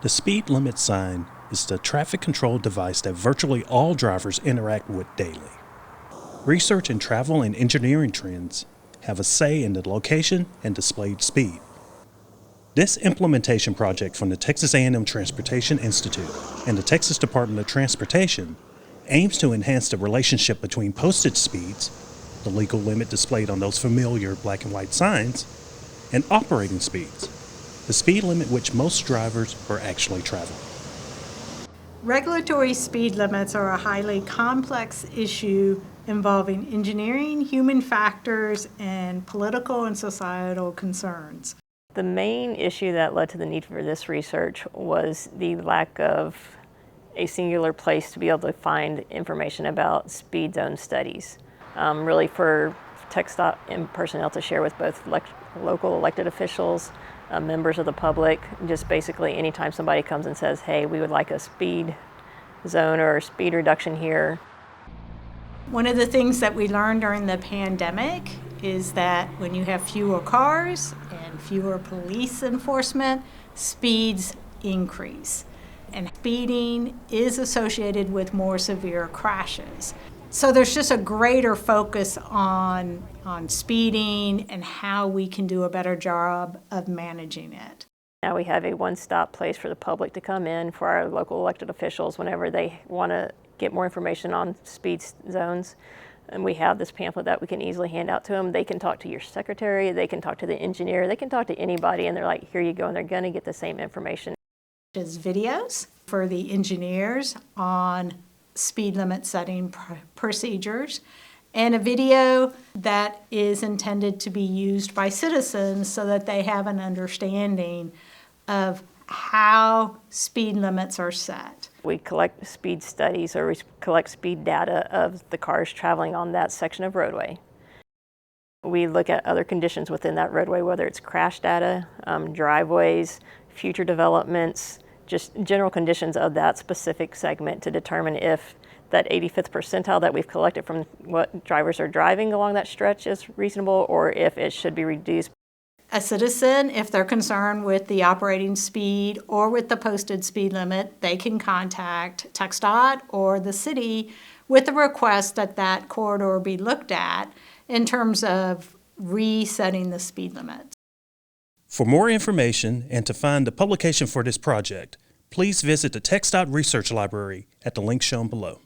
The speed limit sign is the traffic control device that virtually all drivers interact with daily. Research in travel and engineering trends have a say in the location and displayed speed. This implementation project from the Texas A&M Transportation Institute and the Texas Department of Transportation aims to enhance the relationship between posted speeds, the legal limit displayed on those familiar black and white signs, and operating speeds, the speed limit which most drivers are actually traveling. Regulatory speed limits are a highly complex issue involving engineering, human factors, and political and societal concerns. The main issue that led to the need for this research was the lack of a singular place to be able to find information about speed zone studies. Really for TxDOT and personnel to share with both local elected officials, members of the public, just basically anytime somebody comes and says, hey, we would like a speed zone or speed reduction here. One of the things that we learned during the pandemic is that when you have fewer cars and fewer police enforcement, speeds increase. And speeding is associated with more severe crashes. So there's just a greater focus on speeding and how we can do a better job of managing it. Now we have a one-stop place for the public to come in for our local elected officials whenever they want to get more information on speed zones. And we have this pamphlet that we can easily hand out to them. They can talk to your secretary, they can talk to the engineer, they can talk to anybody, and they're like, here you go, and they're going to get the same information. There's videos for the engineers on speed limit setting procedures, and a video that is intended to be used by citizens so that they have an understanding of how speed limits are set. We collect speed studies or we collect speed data of the cars traveling on that section of roadway. We look at other conditions within that roadway, whether it's crash data, driveways, future developments, just general conditions of that specific segment to determine if that 85th percentile that we've collected from what drivers are driving along that stretch is reasonable or if it should be reduced. A citizen, if they're concerned with the operating speed or with the posted speed limit, they can contact TxDOT or the city with a request that that corridor be looked at in terms of resetting the speed limits. For more information and to find the publication for this project, please visit the TxDOT Research Library at the link shown below.